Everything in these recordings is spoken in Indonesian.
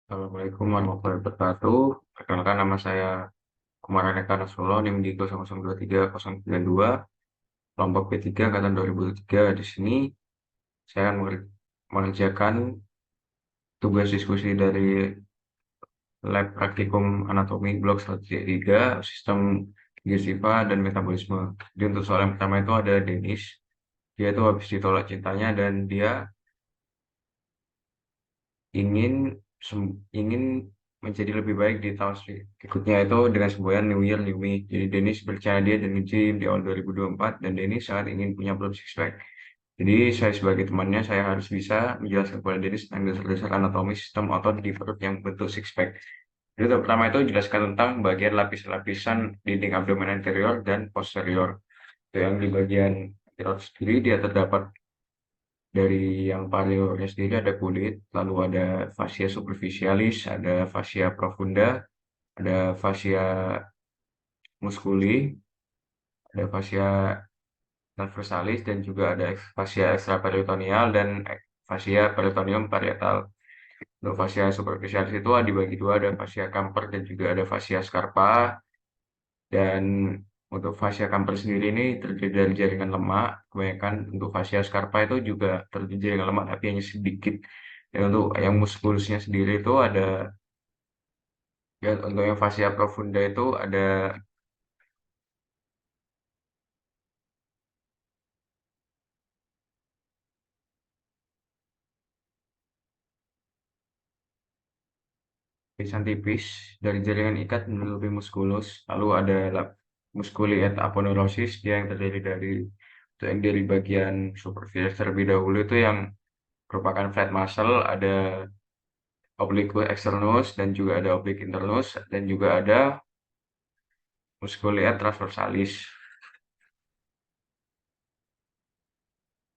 Assalamualaikum warahmatullahi wabarakatuh. Perkenalkan nama saya Kumaran Eka Nasrullah, NIM di 0023092, kelompok P3 angkatan 2003. Di sini saya akan mengerjakan tugas diskusi dari lab praktikum anatomi blok 1.3, sistem Girsifa dan metabolisme. Jadi untuk soal yang pertama itu ada Denis. Dia itu habis ditolak cintanya dan dia ingin ingin menjadi lebih baik di tahun berikutnya itu dengan semboyan New Year New Me. Jadi Dennis berencana dia dan gym di awal 2024 dan Dennis sangat ingin punya perut six pack. Jadi saya sebagai temannya saya harus bisa menjelaskan kepada Dennis tentang dasar-dasar anatomi sistem otot di perut yang bentuk six pack. Jadi untuk pertama itu jelaskan tentang bagian lapis-lapisan dinding abdomen anterior dan posterior. Itu yang di bagian anterior sendiri dia terdapat dari yang paleonya sendiri ada kulit, lalu ada fascia superficialis, ada fascia profunda, ada fascia musculi, ada fascia transversalis, dan juga ada fascia extraperitoneal dan fascia peritoneum parietal. Untuk fascia superficialis itu dibagi dua, ada fascia Camper dan juga ada fascia scarpa. Dan untuk fascia Camper sendiri ini terdiri dari jaringan lemak. Kebanyakan untuk fascia scarpa itu juga terdiri dari jaringan lemak, tapi hanya sedikit. Dan untuk yang muskulusnya sendiri itu ada, ya untuk yang fascia profunda itu ada lapisan tipis dari jaringan ikat menutupi muskulus. Lalu ada musculi et aponeurosis, dia yang terdiri dari itu yang dari bagian superficial terlebih dahulu itu yang merupakan flat muscle, ada oblique externus dan juga ada oblique internus dan juga ada musculi et transversalis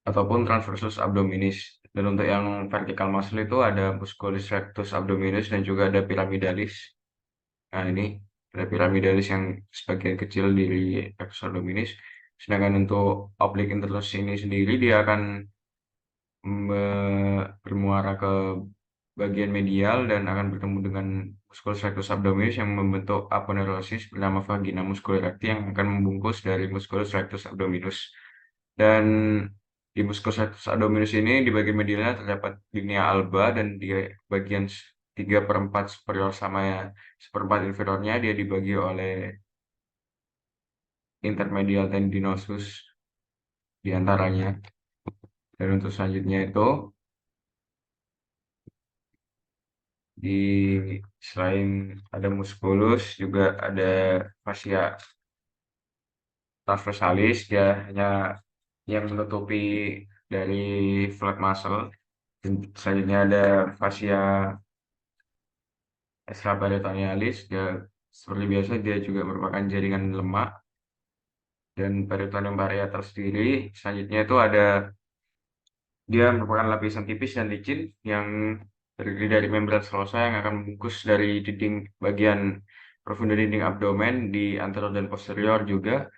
ataupun transversus abdominis. Dan untuk yang vertical muscle itu ada musculus rectus abdominis dan juga ada pyramidalis. Nah, ini ada pyramidalis yang sebagian kecil dari rectus abdominis. Sedangkan untuk oblique internus ini sendiri dia akan bermuara ke bagian medial dan akan bertemu dengan musculus rectus abdominis yang membentuk aponeurosis bernama vagina musculorecti yang akan membungkus dari musculus rectus abdominus. Dan di musculus rectus abdominis ini di bagian medialnya terdapat linea alba dan di bagian 3/4 superior sama ya 1/4 inferiornya dia dibagi oleh intermedial tendinosus di antaranya. Dan untuk selanjutnya itu di selain ada musculus juga ada fascia transversalis, dia hanya yang menutupi dari flat muscle. Dan selanjutnya ada fascia extraperitonealis, dia seperti biasa dia juga merupakan jaringan lemak. Dan peritoneum parietal sendiri selanjutnya itu ada, dia merupakan lapisan tipis dan licin yang terdiri dari membran selosa yang akan membungkus dari dinding bagian profunda dinding abdomen di anterior dan posterior juga.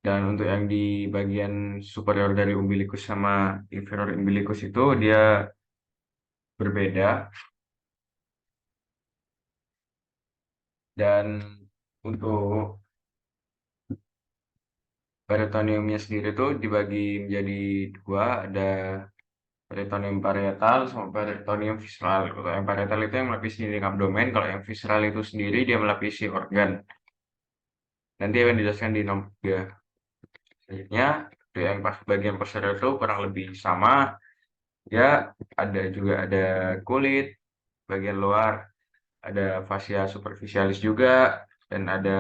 Dan untuk yang di bagian superior dari umbilikus sama inferior umbilikus itu dia berbeda. Dan untuk peritoneumnya sendiri itu dibagi menjadi dua, ada peritoneum parietal sama peritoneum visceral. Kalau yang parietal itu yang melapisi dinding abdomen, kalau yang visceral itu sendiri dia melapisi organ. Nanti akan dijelaskan di nomor 3. Selanjutnya, untuk yang pas bagian posterior itu kurang lebih sama. Ya, ada juga ada kulit bagian luar, ada fascia superficialis juga, dan ada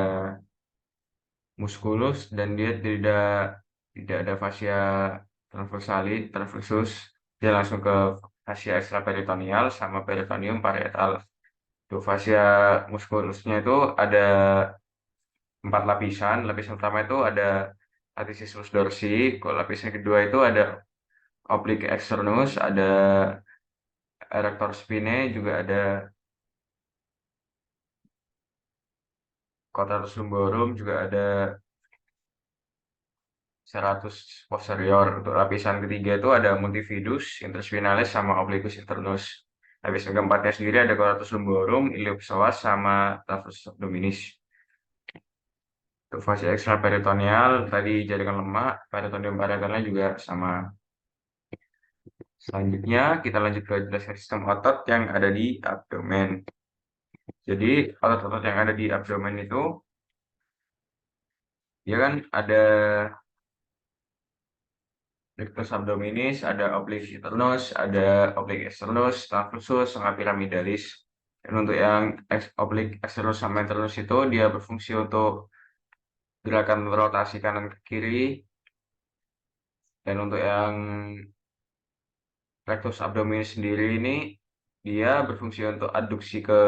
musculus, dan dia tidak ada fascia transversus. Dia langsung ke fascia extraperitoneal sama peritoneum parietal. Tuh fascia musculusnya itu ada 4 lapisan. Lapisan pertama itu ada latissimus dorsi. Kalau lapisan kedua itu ada oblique externus, ada erector spinae, juga ada cottatus lumborum, juga ada serratus posterior. Untuk lapisan ketiga itu ada multifidus, interspinalis, sama obliquus internus. Habis yang keempatnya sendiri ada coratus lumborum, iliopsoas, sama trapus abdominis. Untuk fase ekstraperitoneal tadi jaringan lemak, peritoneum parietalnya juga sama. Selanjutnya kita lanjut ke jelaskan sistem otot yang ada di abdomen. Jadi otot-otot yang ada di abdomen itu dia kan ada rectus abdominis, ada oblique internus, ada oblique externus, transversus, sama pyramidalis. Dan untuk yang oblique externus sama internus itu dia berfungsi untuk gerakan rotasi kanan ke kiri. Dan untuk yang rectus abdominis sendiri ini dia berfungsi untuk adduksi ke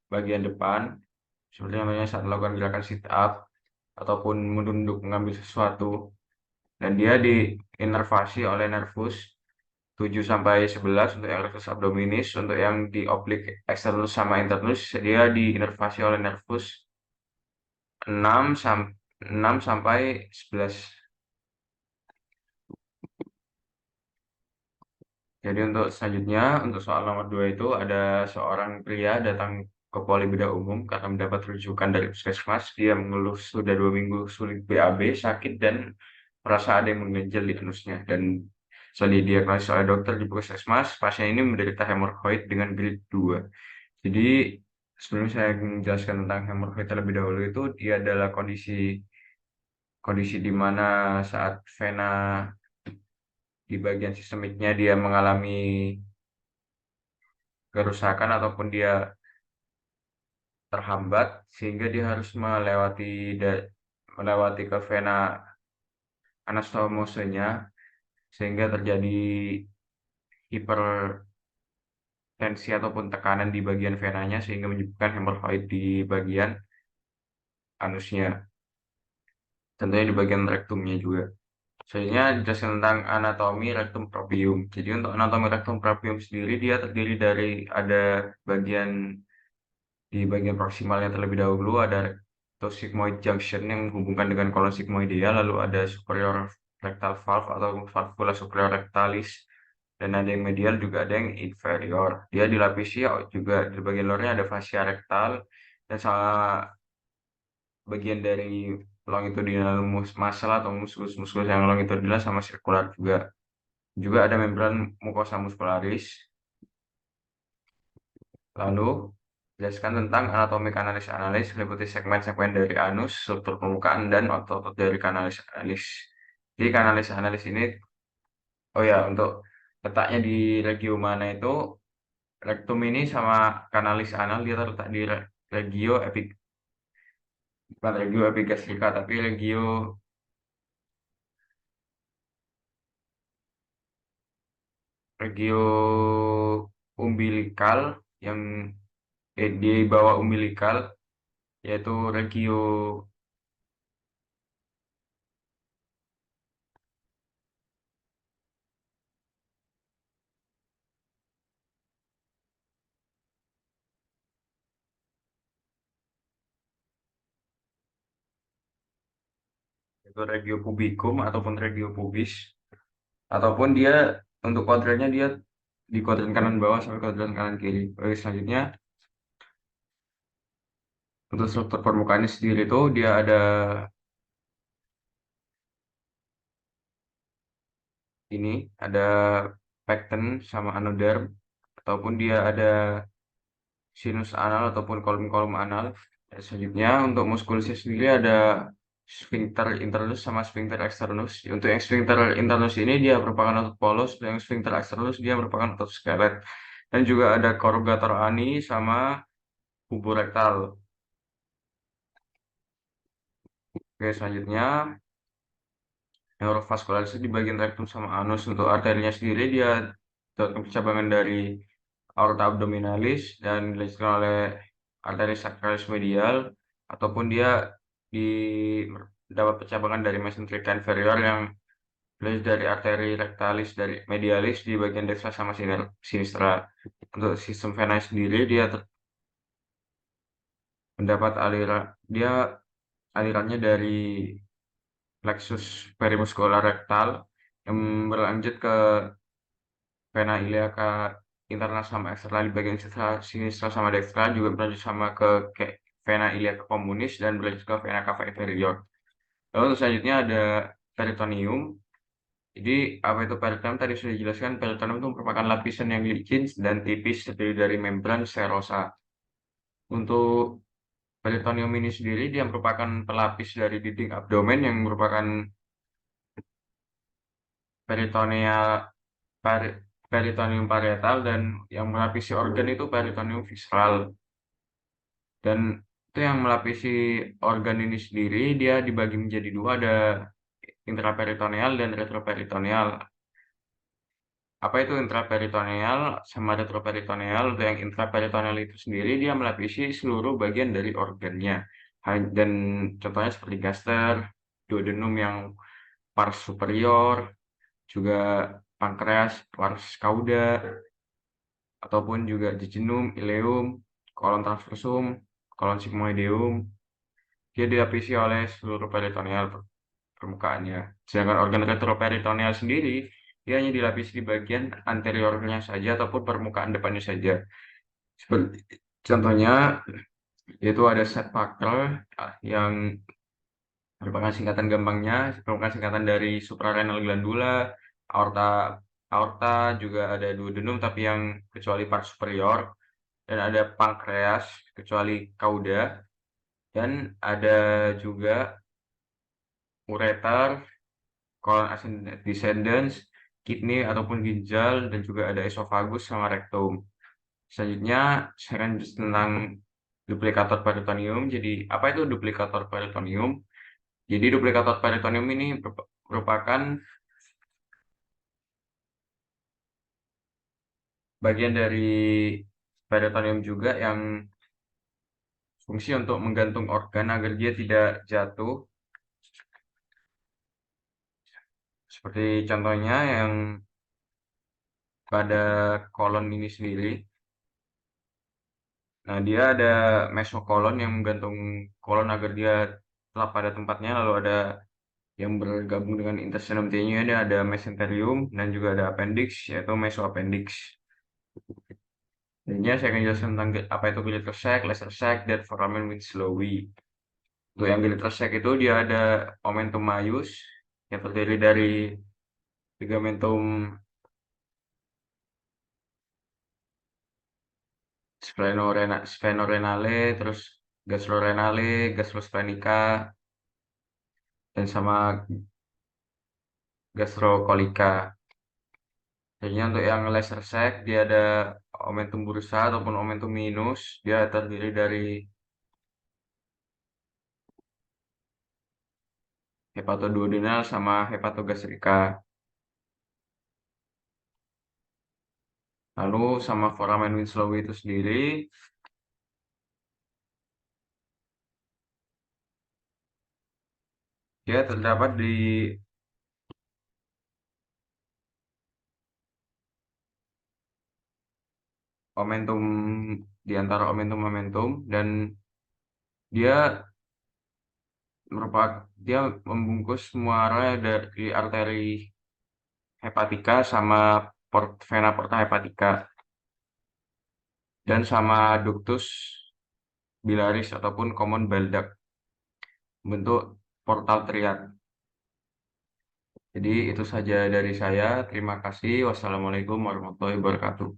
bagian depan, seperti namanya saat melakukan gerakan sit up ataupun menunduk mengambil sesuatu. Dan dia diinervasi oleh nervus 7 sampai 11 untuk yang rectus abdominis. Untuk yang di oblique externus sama internus dia diinervasi oleh nervus 6 sampai 11. Jadi untuk selanjutnya, untuk soal nomor 2 itu ada seorang pria datang ke poli bedah umum karena mendapat rujukan dari puskesmas. Dia mengeluh sudah 2 minggu sulit BAB, sakit, dan merasa ada yang mengganjal di anusnya. Dan setelah didiagnosis oleh dokter di puskesmas, pasien ini menderita hemorrhoid dengan grade 2. Jadi sebelum saya menjelaskan tentang hemorrhoid terlebih dahulu itu, dia adalah kondisi kondisi di mana saat vena di bagian sistemiknya dia mengalami kerusakan ataupun dia terhambat sehingga dia harus melewati ke vena anastomosenya sehingga terjadi hipertensi ataupun tekanan di bagian venanya sehingga menyebabkan hemorrhoid di bagian anusnya, tentunya di bagian rektumnya juga. Selanjutnya jelaskan tentang anatomi rektum proprium. Jadi untuk anatomi rektum proprium sendiri dia terdiri dari ada bagian di bagian proksimalnya terlebih dahulu ada rectosigmoid junction yang menghubungkan dengan kolon sigmoidea, lalu ada superior rectal valve atau valvula superior rectalis, dan ada yang medial juga ada yang inferior. Dia dilapisi juga di bagian luarnya ada fascia rektal dan sama bagian dari longitudinal muscle atau muskulus yang longitudinal sama sirkular juga. Juga ada membran mucosa muscularis. Lalu, jelaskan tentang anatomi kanalis analis, meliputi segmen-segmen dari anus, struktur permukaan, dan otot-otot dari kanalis analis. Jadi kanalis analis ini, oh ya, untuk letaknya di regio mana itu, rektum ini sama kanalis anal, dia terletak di regio bukan regio epigastrika, tapi regio umbilikal, yang di bawah umbilikal, yaitu regio itu regio pubicum ataupun regio pubis, ataupun dia untuk kuadrannya dia di kuadran kanan bawah sampai kuadran kanan kiri. Oke, selanjutnya untuk struktur permukaannya sendiri itu dia ada ini, ada pecten sama anoderm, ataupun dia ada sinus anal ataupun kolom-kolom anal. Dan selanjutnya untuk muskulusnya sendiri ada sphincter internus sama sphincter externus. Untuk yang sphincter internus ini dia merupakan otot polos, dan yang sphincter externus dia merupakan otot skelet. Dan juga ada corrugator ani sama kubu rektal. Oke, selanjutnya neurovaskularis di bagian rektum sama anus. Untuk arterinya sendiri dia terdapat percabangan dari aorta abdominalis dan dilanjutkan oleh arteria sacralis medial, ataupun dia di dapat percabangan dari mesenteric inferior yang berdiri dari arteri rectalis dari medialis di bagian destra sama sinistra. Untuk sistem vena sendiri dia mendapat dia alirannya dari plexus perimuscular rectal yang berlanjut ke vena iliaca internal sama eksternal di bagian sinistra sama dekstra juga berlanjut sama ke kayak vena iliaca communis dan berlanjut ke vena cava inferior. Lalu untuk selanjutnya ada peritoneum. Jadi apa itu peritoneum? Tadi sudah dijelaskan, peritoneum itu merupakan lapisan yang licin dan tipis terdiri dari membran serosa. Untuk peritoneum ini sendiri dia merupakan pelapis dari dinding abdomen yang merupakan peritoneal peritoneum parietal, dan yang melapisi organ itu peritoneum visceral. Dan itu yang melapisi organ ini sendiri dia dibagi menjadi dua, ada intraperitoneal dan retroperitoneal. Apa itu intraperitoneal sama retroperitoneal? Untuk yang intraperitoneal itu sendiri dia melapisi seluruh bagian dari organnya. Dan contohnya seperti gaster, duodenum yang pars superior, juga pankreas, pars cauda, ataupun juga jejunum, ileum, kolon transversum, kolon sigmoideum. Dia dilapisi oleh seluruh peritoneal permukaannya. Sedangkan organ retroperitoneal sendiri, dia hanya dilapisi di bagian anteriornya saja ataupun permukaan depannya saja. Seperti contohnya, yaitu ada set buckle yang merupakan singkatan gampangnya, merupakan singkatan dari suprarenal glandula, aorta, aorta juga ada duodenum tapi yang kecuali part superior, dan ada pankreas kecuali cauda, dan ada juga ureter, colon ascendens, kidney ataupun ginjal, dan juga ada esophagus sama rektum. Selanjutnya saya akan jelaskan tentang duplikator peritoneum. Jadi apa itu duplikator peritoneum? Jadi duplikator peritoneum ini merupakan bagian dari peritoneum juga yang fungsi untuk menggantung organ agar dia tidak jatuh. Seperti contohnya yang pada kolon ini sendiri. Nah, dia ada mesokolon yang menggantung kolon agar dia tetap pada tempatnya. Lalu ada yang bergabung dengan intestinum tenuis, ada mesenterium, dan juga ada appendix, yaitu mesoappendix. Jadinya saya akan jelaskan tentang apa itu Gillette sac, Leicester sac, dan foramen Winslowi. Untuk yang Gillette sac itu dia ada omentum maius yang terdiri dari ligamentum sphenorenale, terus gastrorenale, gastrosplenica, dan sama gastrocolica. Jadinya untuk yang Leicester sac dia ada omentum bursa ataupun omentum minus, dia terdiri dari hepatoduodenal sama hepatogastrika. Lalu sama foramen Winslow itu sendiri, dia terdapat di omentum, di antara omentum-omentum, dan dia dia membungkus semua area dari arteri hepatika sama vena porta hepatika, dan sama ductus biliaris ataupun common bile duct bentuk portal triad. Jadi itu saja dari saya. Terima kasih. Wassalamualaikum warahmatullahi wabarakatuh.